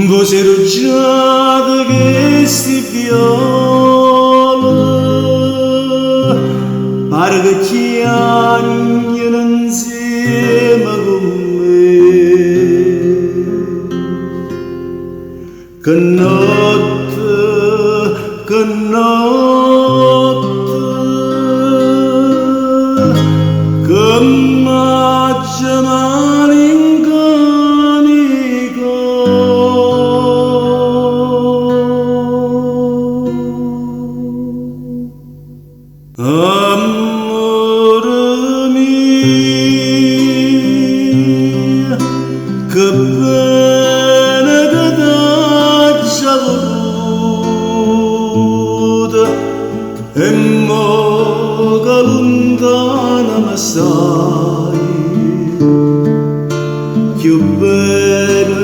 Voce rugiada che sti viola pare che chiagnano insieme con me, che notte che m'ha malinconica. Amore mio, che pena che t'hai avuta, e mo che lontana mi stai, più bene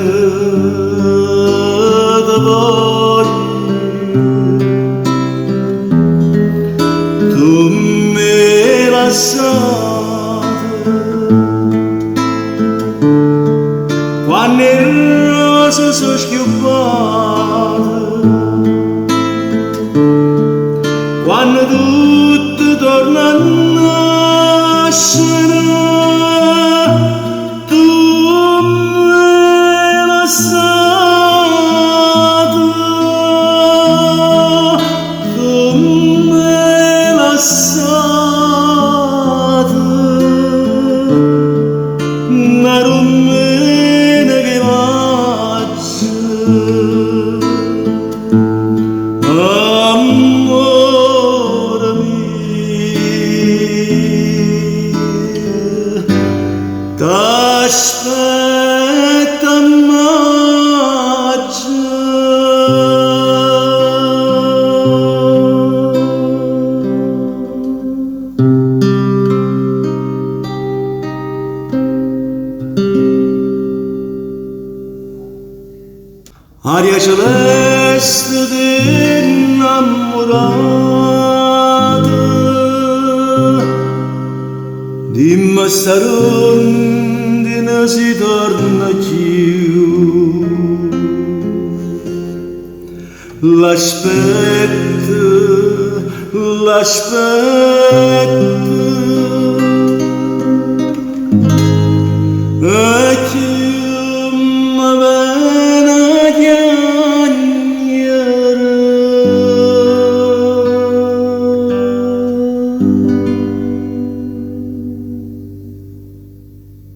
ti voglio. Tu mi hai lasciato quando le rose sono schiuppate, quando tutto torna a nascere. Tu mi hai lasciato, tu mi hai lasciato, ma non me ne che faccio. Amore mio, t'aspetto a maggio. Aria celeste innamorata, dimmi sta rondine si torna più. L'aspetto, e chi mi viene a chiagnare.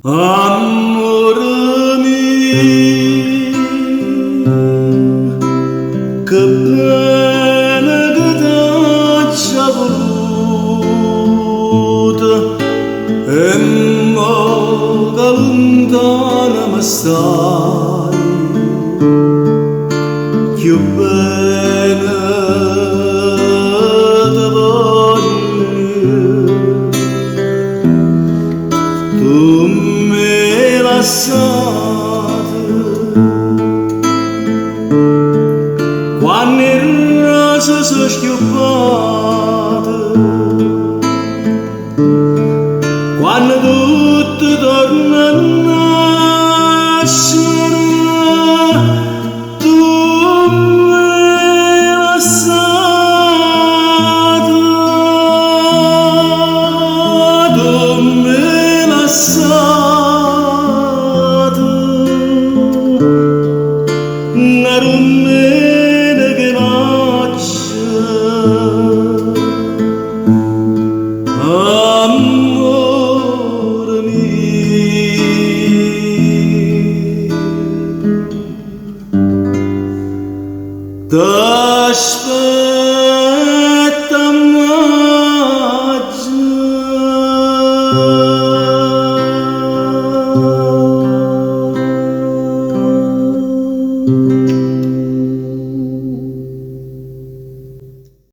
Amore mio, che pena che t'hai avuta, e mo che lontana mi stai, più bene ti voglio. Tu mi hai lasciato quando le rose sono schiuppate, quando tutto torna a nascere. Tu mi hai lasciato, tu mi hai lasciato, ma non me ne che faccio. Amore mio, t'aspetto a maggio.